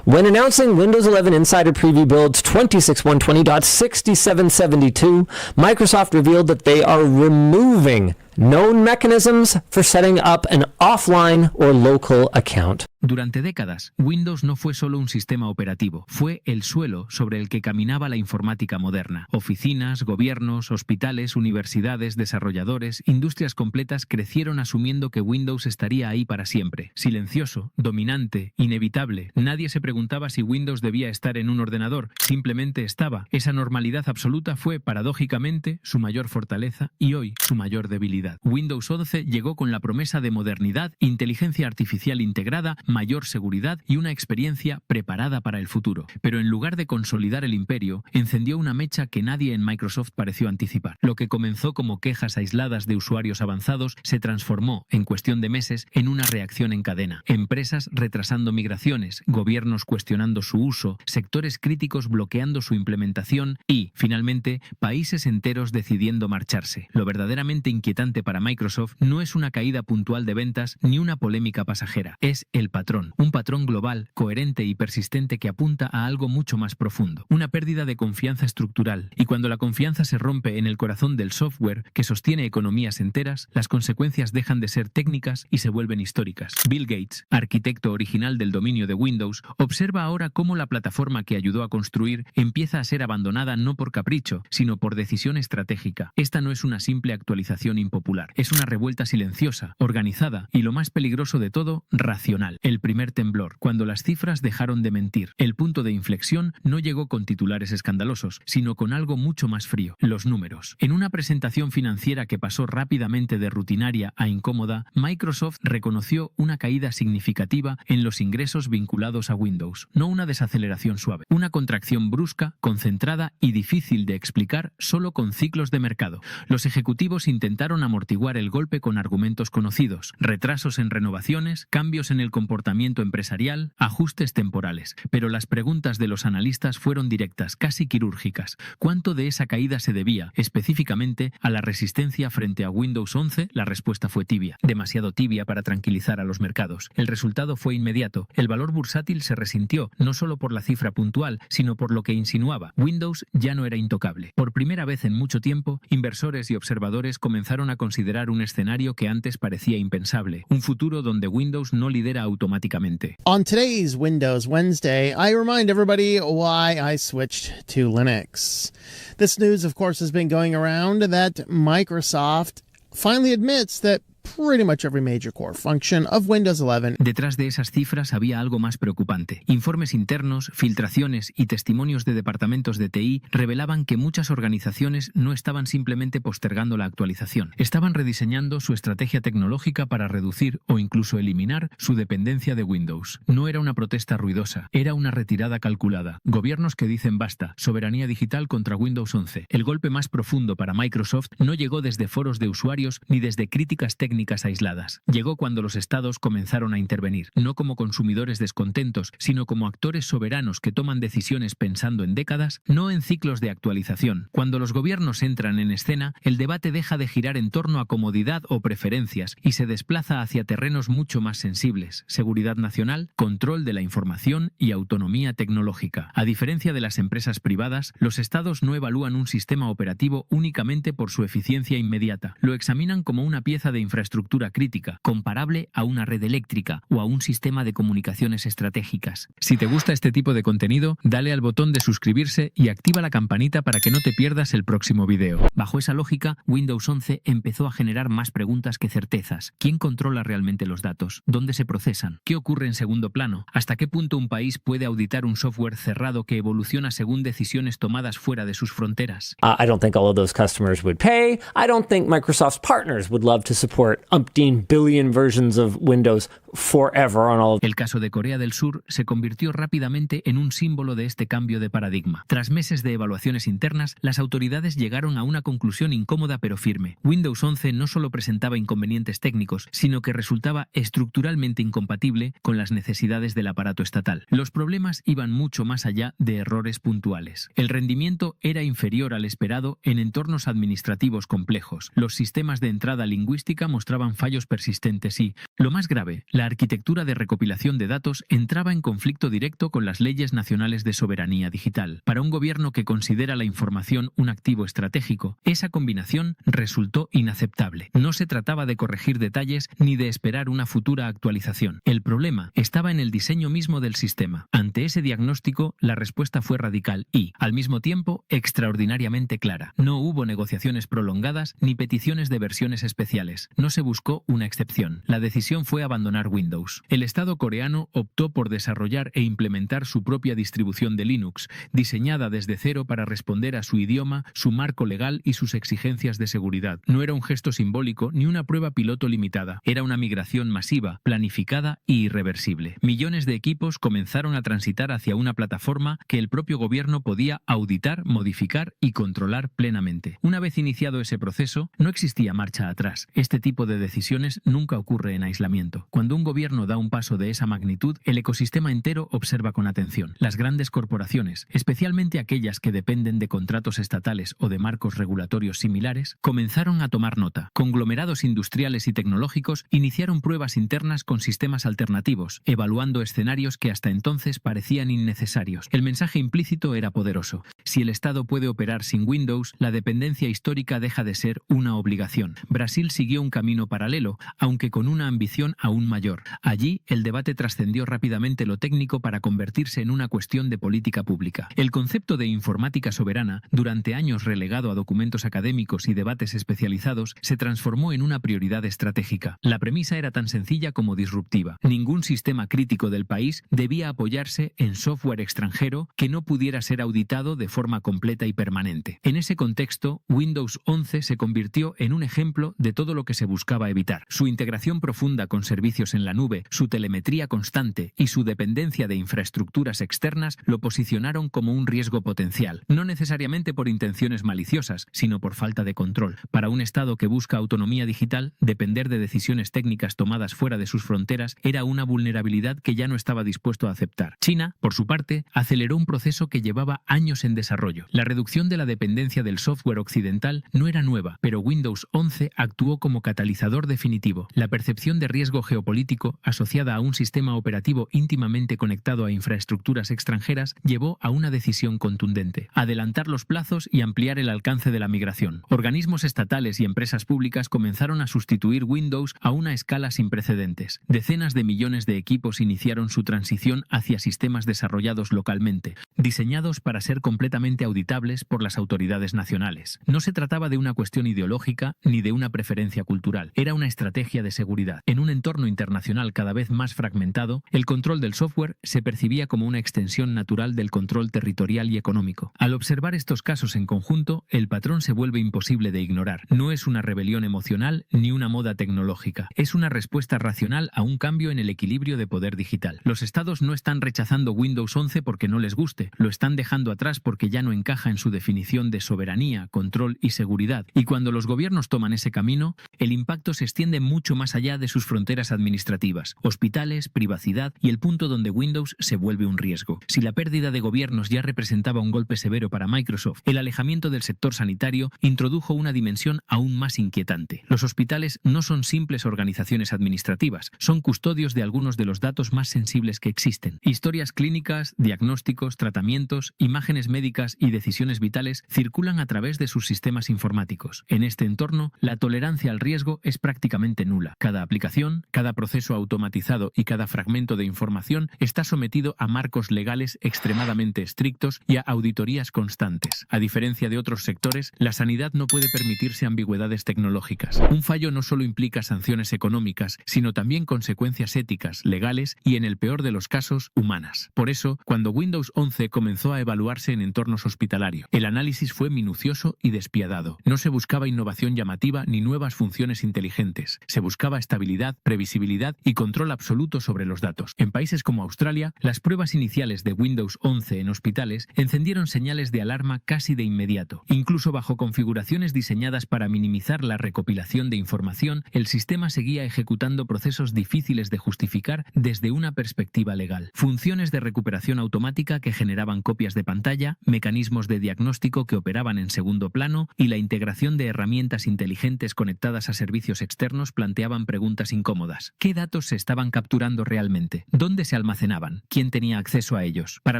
When announcing Windows 11 Insider Preview builds 26120.6772, Microsoft revealed that they are removing known mechanisms for setting up an offline or local account. Durante décadas, Windows no fue solo un sistema operativo, fue el suelo sobre el que caminaba la informática moderna. Oficinas, gobiernos, hospitales, universidades, desarrolladores, industrias completas crecieron asumiendo que Windows estaría ahí para siempre. Silencioso, dominante, inevitable. Nadie se preguntaba si Windows debía estar en un ordenador, simplemente estaba. Esa normalidad absoluta fue, paradójicamente, su mayor fortaleza y hoy su mayor debilidad. Windows 11 llegó con la promesa de modernidad, inteligencia artificial integrada, mayor seguridad y una experiencia preparada para el futuro. Pero en lugar de consolidar el imperio, encendió una mecha que nadie en Microsoft pareció anticipar. Lo que comenzó como quejas aisladas de usuarios avanzados se transformó, en cuestión de meses, en una reacción en cadena. Empresas retrasando migraciones, gobiernos cuestionando su uso, sectores críticos bloqueando su implementación y, finalmente, países enteros decidiendo marcharse. Lo verdaderamente inquietante para Microsoft no es una caída puntual de ventas ni una polémica pasajera, es el patrón, un patrón global, coherente y persistente que apunta a algo mucho más profundo, una pérdida de confianza estructural, y cuando la confianza se rompe en el corazón del software que sostiene economías enteras, las consecuencias dejan de ser técnicas y se vuelven históricas. Bill Gates, arquitecto original del dominio de Windows, observa ahora cómo la plataforma que ayudó a construir empieza a ser abandonada no por capricho, sino por decisión estratégica. Esta no es una simple actualización impopular, es una revuelta silenciosa, organizada y, lo más peligroso de todo, racional. El primer temblor, cuando las cifras dejaron de mentir. El punto de inflexión no llegó con titulares escandalosos, sino con algo mucho más frío: los números. En una presentación financiera que pasó rápidamente de rutinaria a incómoda, Microsoft reconoció una caída significativa en los ingresos vinculados a Windows. No una desaceleración suave, una contracción brusca, concentrada y difícil de explicar solo con ciclos de mercado. Los ejecutivos intentaron amortiguar el golpe con argumentos conocidos: retrasos en renovaciones, cambios en el comportamiento empresarial, ajustes temporales. Pero las preguntas de los analistas fueron directas, casi quirúrgicas. ¿Cuánto de esa caída se debía, específicamente, a la resistencia frente a Windows 11? La respuesta fue tibia, demasiado tibia para tranquilizar a los mercados. El resultado fue inmediato. El valor bursátil se resintió, no solo por la cifra puntual, sino por lo que insinuaba. Windows ya no era intocable. Por primera vez en mucho tiempo, inversores y observadores comenzaron a considerar un escenario que antes parecía impensable, un futuro donde Windows no lidera automáticamente. On today's Windows Wednesday, I remind everybody why I switched to Linux. This news, of course, has been going around that Microsoft finally admits that pretty much every major core function of Windows 11. Detrás de esas cifras había algo más preocupante. Informes internos, filtraciones y testimonios de departamentos de TI revelaban que muchas organizaciones no estaban simplemente postergando la actualización. Estaban rediseñando su estrategia tecnológica para reducir o incluso eliminar su dependencia de Windows. No era una protesta ruidosa, era una retirada calculada. Gobiernos que dicen basta, soberanía digital contra Windows 11. El golpe más profundo para Microsoft no llegó desde foros de usuarios ni desde críticas técnicas aisladas. Llegó cuando los estados comenzaron a intervenir, no como consumidores descontentos, sino como actores soberanos que toman decisiones pensando en décadas, no en ciclos de actualización. Cuando los gobiernos entran en escena, el debate deja de girar en torno a comodidad o preferencias y se desplaza hacia terrenos mucho más sensibles: seguridad nacional, control de la información y autonomía tecnológica. A diferencia de las empresas privadas, los estados no evalúan un sistema operativo únicamente por su eficiencia inmediata. Lo examinan como una pieza de infraestructura crítica, comparable a una red eléctrica o a un sistema de comunicaciones estratégicas. Si te gusta este tipo de contenido, dale al botón de suscribirse y activa la campanita para que no te pierdas el próximo video. Bajo esa lógica, Windows 11 empezó a generar más preguntas que certezas. ¿Quién controla realmente los datos? ¿Dónde se procesan? ¿Qué ocurre en segundo plano? ¿Hasta qué punto un país puede auditar un software cerrado que evoluciona según decisiones tomadas fuera de sus fronteras? I don't think all of those customers would pay. I don't think Microsoft's partners would love to support umpteen billion versions of Windows forever on all. El caso de Corea del Sur se convirtió rápidamente en un símbolo de este cambio de paradigma. Tras meses de evaluaciones internas, las autoridades llegaron a una conclusión incómoda pero firme. Windows 11 no solo presentaba inconvenientes técnicos, sino que resultaba estructuralmente incompatible con las necesidades del aparato estatal. Los problemas iban mucho más allá de errores puntuales. El rendimiento era inferior al esperado en entornos administrativos complejos. Los sistemas de entrada lingüística mostraban mostraban fallos persistentes y, lo más grave, la arquitectura de recopilación de datos entraba en conflicto directo con las leyes nacionales de soberanía digital. Para un gobierno que considera la información un activo estratégico, esa combinación resultó inaceptable. No se trataba de corregir detalles ni de esperar una futura actualización. El problema estaba en el diseño mismo del sistema. Ante ese diagnóstico, la respuesta fue radical y, al mismo tiempo, extraordinariamente clara. No hubo negociaciones prolongadas ni peticiones de versiones especiales. No se buscó una excepción. La decisión fue abandonar Windows. El Estado coreano optó por desarrollar e implementar su propia distribución de Linux, diseñada desde cero para responder a su idioma, su marco legal y sus exigencias de seguridad. No era un gesto simbólico ni una prueba piloto limitada. Era una migración masiva, planificada e irreversible. Millones de equipos comenzaron a transitar hacia una plataforma que el propio gobierno podía auditar, modificar y controlar plenamente. Una vez iniciado ese proceso, no existía marcha atrás. Este tipo de decisiones nunca ocurre en aislamiento. Cuando un gobierno da un paso de esa magnitud, el ecosistema entero observa con atención. Las grandes corporaciones, especialmente aquellas que dependen de contratos estatales o de marcos regulatorios similares, comenzaron a tomar nota. Conglomerados industriales y tecnológicos iniciaron pruebas internas con sistemas alternativos, evaluando escenarios que hasta entonces parecían innecesarios. El mensaje implícito era poderoso. Si el Estado puede operar sin Windows, la dependencia histórica deja de ser una obligación. Brasil siguió un camino paralelo, aunque con una ambición aún mayor. Allí, el debate trascendió rápidamente lo técnico para convertirse en una cuestión de política pública. El concepto de informática soberana, durante años relegado a documentos académicos y debates especializados, se transformó en una prioridad estratégica. La premisa era tan sencilla como disruptiva. Ningún sistema crítico del país debía apoyarse en software extranjero que no pudiera ser auditado de forma completa y permanente. En ese contexto, Windows 11 se convirtió en un ejemplo de todo lo que se buscaba evitar. Su integración profunda con servicios en la nube, su telemetría constante y su dependencia de infraestructuras externas lo posicionaron como un riesgo potencial, no necesariamente por intenciones maliciosas, sino por falta de control. Para un Estado que busca autonomía digital, depender de decisiones técnicas tomadas fuera de sus fronteras era una vulnerabilidad que ya no estaba dispuesto a aceptar. China, por su parte, aceleró un proceso que llevaba años en desarrollo. La reducción de la dependencia del software occidental no era nueva, pero Windows 11 actuó como catalizador definitivo. La percepción de riesgo geopolítico asociada a un sistema operativo íntimamente conectado a infraestructuras extranjeras llevó a una decisión contundente: adelantar los plazos y ampliar el alcance de la migración. Organismos estatales y empresas públicas comenzaron a sustituir Windows a una escala sin precedentes. Decenas de millones de equipos iniciaron su transición hacia sistemas desarrollados localmente, diseñados para ser completamente auditables por las autoridades nacionales. No se trataba de una cuestión ideológica ni de una preferencia cultural, era una estrategia de seguridad. En un entorno internacional cada vez más fragmentado, el control del software se percibía como una extensión natural del control territorial y económico. Al observar estos casos en conjunto, el patrón se vuelve imposible de ignorar. No es una rebelión emocional ni una moda tecnológica. Es una respuesta racional a un cambio en el equilibrio de poder digital. Los estados no están rechazando Windows 11 porque no les guste, lo están dejando atrás porque ya no encaja en su definición de soberanía, control y seguridad. Y cuando los gobiernos toman ese camino, el impacto se extiende mucho más allá de sus fronteras administrativas, hospitales, privacidad y el punto donde Windows se vuelve un riesgo. Si la pérdida de gobiernos ya representaba un golpe severo para Microsoft, el alejamiento del sector sanitario introdujo una dimensión aún más inquietante. Los hospitales no son simples organizaciones administrativas, son custodios de algunos de los datos más sensibles que existen. Historias clínicas, diagnósticos, tratamientos, imágenes médicas y decisiones vitales circulan a través de sus sistemas informáticos. En este entorno, la tolerancia al riesgo es prácticamente nula. Cada aplicación, cada proceso automatizado y cada fragmento de información está sometido a marcos legales extremadamente estrictos y a auditorías constantes. A diferencia de otros sectores, la sanidad no puede permitirse ambigüedades tecnológicas. Un fallo no solo implica sanciones económicas, sino también consecuencias éticas, legales y, en el peor de los casos, humanas. Por eso, cuando Windows 11 comenzó a evaluarse en entornos hospitalarios, el análisis fue minucioso y despiadado. No se buscaba innovación llamativa ni nuevas funciones inteligentes. Se buscaba estabilidad, previsibilidad y control absoluto sobre los datos. En países como Australia, las pruebas iniciales de Windows 11 en hospitales encendieron señales de alarma casi de inmediato. Incluso bajo configuraciones diseñadas para minimizar la recopilación de información, el sistema seguía ejecutando procesos difíciles de justificar desde una perspectiva legal. Funciones de recuperación automática que generaban copias de pantalla, mecanismos de diagnóstico que operaban en segundo plano y la integración de herramientas inteligentes conectadas a servicios servicios externos planteaban preguntas incómodas. ¿Qué datos se estaban capturando realmente? ¿Dónde se almacenaban? ¿Quién tenía acceso a ellos? Para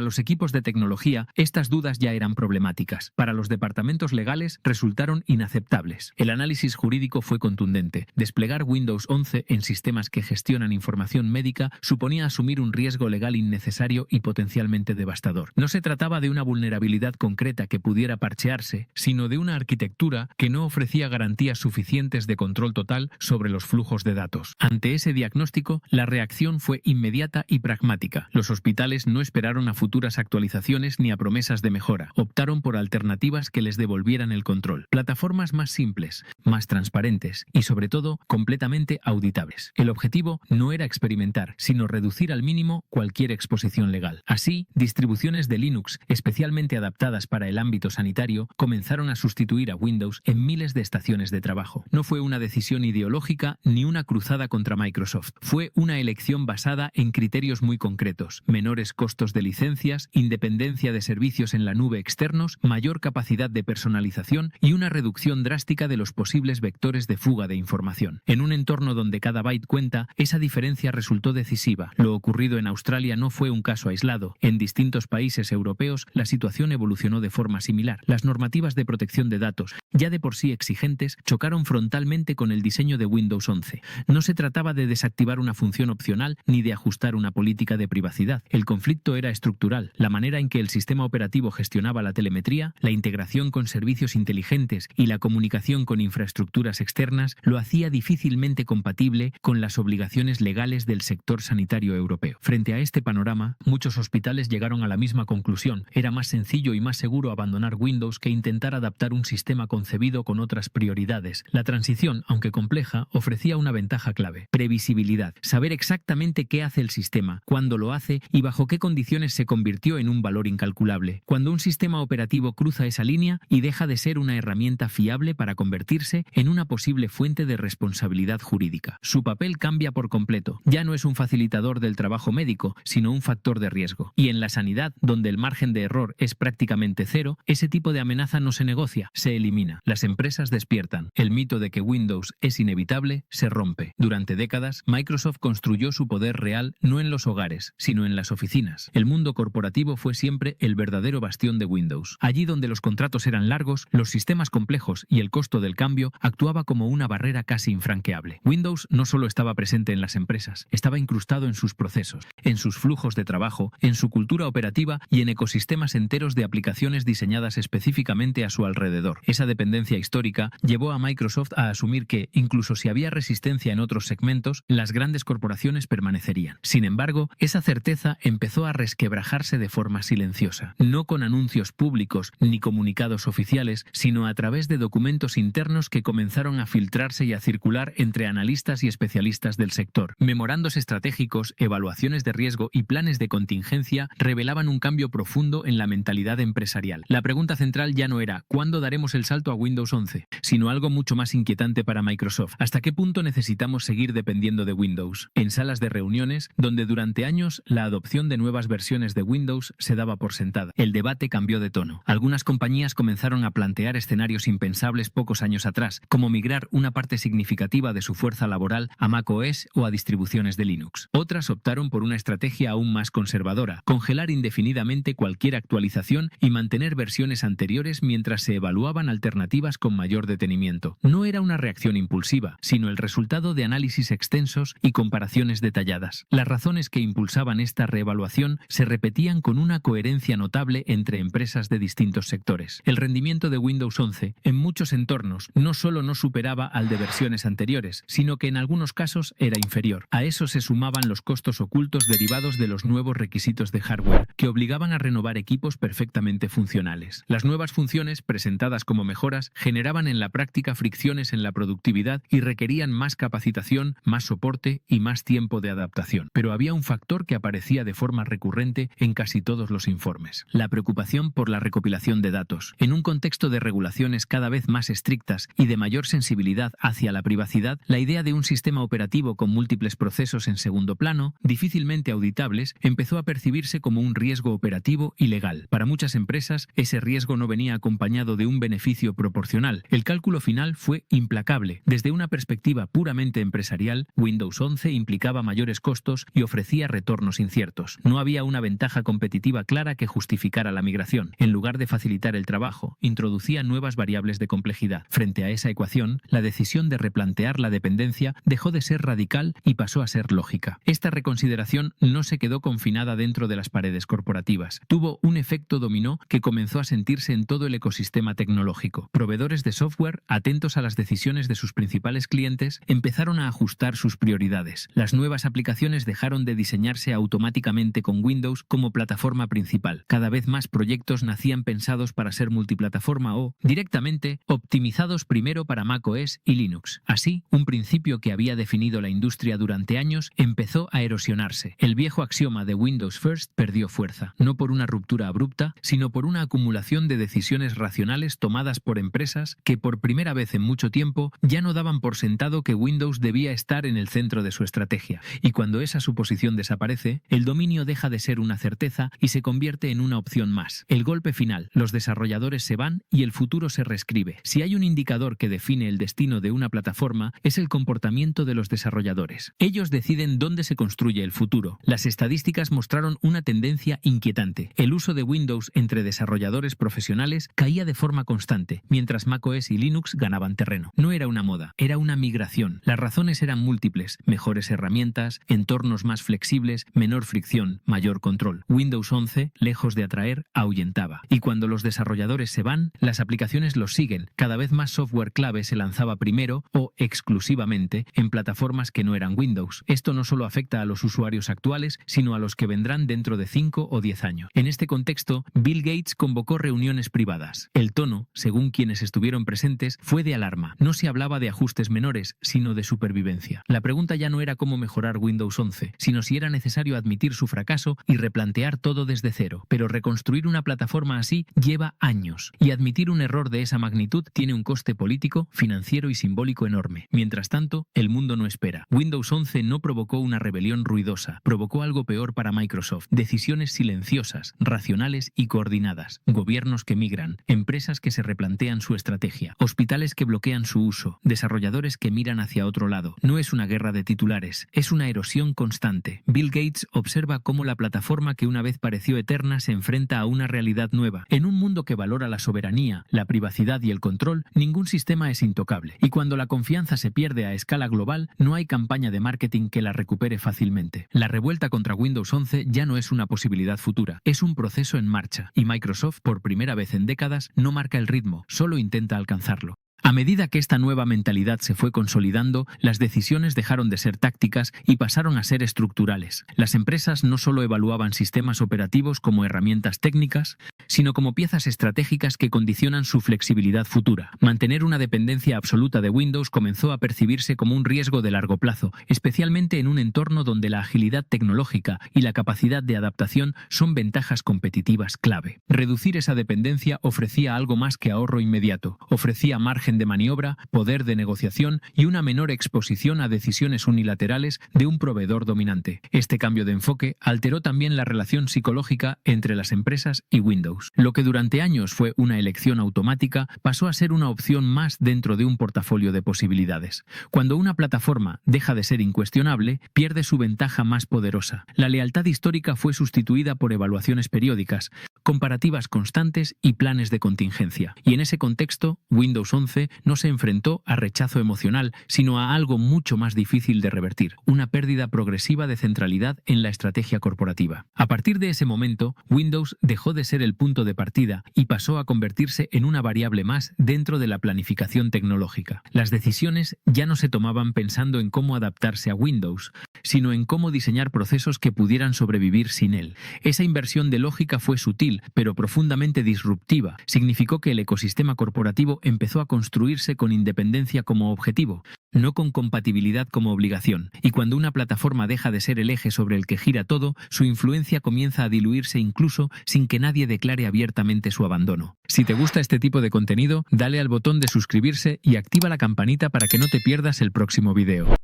los equipos de tecnología, estas dudas ya eran problemáticas. Para los departamentos legales, resultaron inaceptables. El análisis jurídico fue contundente. Desplegar Windows 11 en sistemas que gestionan información médica suponía asumir un riesgo legal innecesario y potencialmente devastador. No se trataba de una vulnerabilidad concreta que pudiera parchearse, sino de una arquitectura que no ofrecía garantías suficientes de control total sobre los flujos de datos. Ante ese diagnóstico, la reacción fue inmediata y pragmática. Los hospitales no esperaron a futuras actualizaciones ni a promesas de mejora. Optaron por alternativas que les devolvieran el control. Plataformas más simples, más transparentes y, sobre todo, completamente auditables. El objetivo no era experimentar, sino reducir al mínimo cualquier exposición legal. Así, distribuciones de Linux, especialmente adaptadas para el ámbito sanitario, comenzaron a sustituir a Windows en miles de estaciones de trabajo. No fue una decisión ideológica ni una cruzada contra Microsoft. Fue una elección basada en criterios muy concretos: menores costos de licencias, independencia de servicios en la nube externos, mayor capacidad de personalización y una reducción drástica de los posibles vectores de fuga de información. En un entorno donde cada byte cuenta, esa diferencia resultó decisiva. Lo ocurrido en Australia no fue un caso aislado. En distintos países europeos, la situación evolucionó de forma similar. Las normativas de protección de datos, ya de por sí exigentes, chocaron frontalmente con el diseño de Windows 11. No se trataba de desactivar una función opcional ni de ajustar una política de privacidad. El conflicto era estructural. La manera en que el sistema operativo gestionaba la telemetría, la integración con servicios inteligentes y la comunicación con infraestructuras externas lo hacía difícilmente compatible con las obligaciones legales del sector sanitario europeo. Frente a este panorama, muchos hospitales llegaron a la misma conclusión: era más sencillo y más seguro abandonar Windows que intentar adaptar un sistema concebido con otras prioridades. La transición, aunque compleja, ofrecía una ventaja clave: previsibilidad. Saber exactamente qué hace el sistema, cuándo lo hace y bajo qué condiciones se convirtió en un valor incalculable. Cuando un sistema operativo cruza esa línea y deja de ser una herramienta fiable para convertirse en una posible fuente de responsabilidad jurídica, su papel cambia por completo. Ya no es un facilitador del trabajo médico, sino un factor de riesgo. Y en la sanidad, donde el margen de error es prácticamente cero, ese tipo de amenaza no se negocia, se elimina. Las empresas despiertan. El mito de que Windows es inevitable se rompe. Durante décadas, Microsoft construyó su poder real no en los hogares, sino en las oficinas. El mundo corporativo fue siempre el verdadero bastión de Windows. Allí donde los contratos eran largos, los sistemas complejos y el costo del cambio actuaba como una barrera casi infranqueable. Windows no solo estaba presente en las empresas, estaba incrustado en sus procesos, en sus flujos de trabajo, en su cultura operativa y en ecosistemas enteros de aplicaciones diseñadas específicamente a su alrededor. Esa dependencia histórica llevó a Microsoft a asumir que, incluso si había resistencia en otros segmentos, las grandes corporaciones permanecerían. Sin embargo, esa certeza empezó a resquebrajarse de forma silenciosa, no con anuncios públicos ni comunicados oficiales, sino a través de documentos internos que comenzaron a filtrarse y a circular entre analistas y especialistas del sector. Memorandos estratégicos, evaluaciones de riesgo y planes de contingencia revelaban un cambio profundo en la mentalidad empresarial. La pregunta central ya no era ¿cuándo daremos el salto a Windows 11?, sino algo mucho más inquietante para Microsoft: ¿hasta qué punto necesitamos seguir dependiendo de Windows? En salas de reuniones, donde durante años la adopción de nuevas versiones de Windows se daba por sentada, el debate cambió de tono. Algunas compañías comenzaron a plantear escenarios impensables pocos años atrás, como migrar una parte significativa de su fuerza laboral a macOS o a distribuciones de Linux. Otras optaron por una estrategia aún más conservadora: congelar indefinidamente cualquier actualización y mantener versiones anteriores mientras se evaluaban alternativas con mayor detenimiento. No era una reacción impulsiva, sino el resultado de análisis extensos y comparaciones detalladas. Las razones que impulsaban esta reevaluación se repetían con una coherencia notable entre empresas de distintos sectores. El rendimiento de Windows 11 en muchos entornos no solo no superaba al de versiones anteriores, sino que en algunos casos era inferior. A eso se sumaban los costos ocultos derivados de los nuevos requisitos de hardware, que obligaban a renovar equipos perfectamente funcionales. Las nuevas funciones, presentadas como mejoras, generaban en la práctica fricciones en la productividad y requerían más capacitación, más soporte y más tiempo de adaptación. Pero había un factor que aparecía de forma recurrente en casi todos los informes: la preocupación por la recopilación de datos. En un contexto de regulaciones cada vez más estrictas y de mayor sensibilidad hacia la privacidad, la idea de un sistema operativo con múltiples procesos en segundo plano, difícilmente auditables, empezó a percibirse como un riesgo operativo y legal. Para muchas empresas, ese riesgo no venía acompañado de un beneficio proporcional. El cálculo final fue implacable. inexplicable. Desde una perspectiva puramente empresarial, Windows 11 implicaba mayores costos y ofrecía retornos inciertos. No había una ventaja competitiva clara que justificara la migración. En lugar de facilitar el trabajo, introducía nuevas variables de complejidad. Frente a esa ecuación, la decisión de replantear la dependencia dejó de ser radical y pasó a ser lógica. Esta reconsideración no se quedó confinada dentro de las paredes corporativas. Tuvo un efecto dominó que comenzó a sentirse en todo el ecosistema tecnológico. Proveedores de software, atentos a las decisiones de sus principales clientes, empezaron a ajustar sus prioridades. Las nuevas aplicaciones dejaron de diseñarse automáticamente con Windows como plataforma principal. Cada vez más proyectos nacían pensados para ser multiplataforma o, directamente, optimizados primero para macOS y Linux. Así, un principio que había definido la industria durante años empezó a erosionarse. El viejo axioma de Windows First perdió fuerza, no por una ruptura abrupta, sino por una acumulación de decisiones racionales tomadas por empresas que por primera vez en mucho tiempo ya no daban por sentado que Windows debía estar en el centro de su estrategia. Y cuando esa suposición desaparece, el dominio deja de ser una certeza y se convierte en una opción más. El golpe final: los desarrolladores se van y el futuro se reescribe. Si hay un indicador que define el destino de una plataforma, es el comportamiento de los desarrolladores. Ellos deciden dónde se construye el futuro. Las estadísticas mostraron una tendencia inquietante. El uso de Windows entre desarrolladores profesionales caía de forma constante, mientras macOS y Linux ganaban terreno. No era una moda, era una migración. Las razones eran múltiples: mejores herramientas, entornos más flexibles, menor fricción, mayor control. Windows 11, lejos de atraer, ahuyentaba. Y cuando los desarrolladores se van, las aplicaciones los siguen. Cada vez más software clave se lanzaba primero o exclusivamente en plataformas que no eran Windows. Esto no solo afecta a los usuarios actuales, sino a los que vendrán dentro de 5 o 10 años. En este contexto, Bill Gates convocó reuniones privadas. El tono, según quienes estuvieron presentes, fue de alarma. No se hablaba de ajustes menores, sino de supervivencia. La pregunta ya no era cómo mejorar Windows 11, sino si era necesario admitir su fracaso y replantear todo desde cero. Pero reconstruir una plataforma así lleva años, y admitir un error de esa magnitud tiene un coste político, financiero y simbólico enorme. Mientras tanto, el mundo no espera. Windows 11 no provocó una rebelión ruidosa, provocó algo peor para Microsoft: decisiones silenciosas, racionales y coordinadas, gobiernos que migran, empresas que se replantean su estrategia, hospitales que bloquean su uso, desarrolladores que miran hacia otro lado. No es una guerra de titulares, es una erosión constante. Bill Gates observa cómo la plataforma que una vez pareció eterna se enfrenta a una realidad nueva. En un mundo que valora la soberanía, la privacidad y el control, ningún sistema es intocable. Y cuando la confianza se pierde a escala global, no hay campaña de marketing que la recupere fácilmente. La revuelta contra Windows 11 ya no es una posibilidad futura, es un proceso en marcha, y Microsoft, por primera vez en décadas, no marca el ritmo, solo intenta alcanzarlo. A medida que esta nueva mentalidad se fue consolidando, las decisiones dejaron de ser tácticas y pasaron a ser estructurales. Las empresas no solo evaluaban sistemas operativos como herramientas técnicas, sino como piezas estratégicas que condicionan su flexibilidad futura. Mantener una dependencia absoluta de Windows comenzó a percibirse como un riesgo de largo plazo, especialmente en un entorno donde la agilidad tecnológica y la capacidad de adaptación son ventajas competitivas clave. Reducir esa dependencia ofrecía algo más que ahorro inmediato, ofrecía margen de maniobra, poder de negociación y una menor exposición a decisiones unilaterales de un proveedor dominante. Este cambio de enfoque alteró también la relación psicológica entre las empresas y Windows. Lo que durante años fue una elección automática pasó a ser una opción más dentro de un portafolio de posibilidades. Cuando una plataforma deja de ser incuestionable, pierde su ventaja más poderosa. La lealtad histórica fue sustituida por evaluaciones periódicas, comparativas constantes y planes de contingencia. Y en ese contexto, Windows 11 no se enfrentó a rechazo emocional, sino a algo mucho más difícil de revertir: una pérdida progresiva de centralidad en la estrategia corporativa. A partir de ese momento, Windows dejó de ser el punto de partida y pasó a convertirse en una variable más dentro de la planificación tecnológica. Las decisiones ya no se tomaban pensando en cómo adaptarse a Windows, sino en cómo diseñar procesos que pudieran sobrevivir sin él. Esa inversión de lógica fue sutil, pero profundamente disruptiva. Significó que el ecosistema corporativo empezó a construirse con independencia como objetivo, no con compatibilidad como obligación. Y cuando una plataforma deja de ser el eje sobre el que gira todo, su influencia comienza a diluirse incluso sin que nadie declare abiertamente su abandono. Si te gusta este tipo de contenido, dale al botón de suscribirse y activa la campanita para que no te pierdas el próximo video.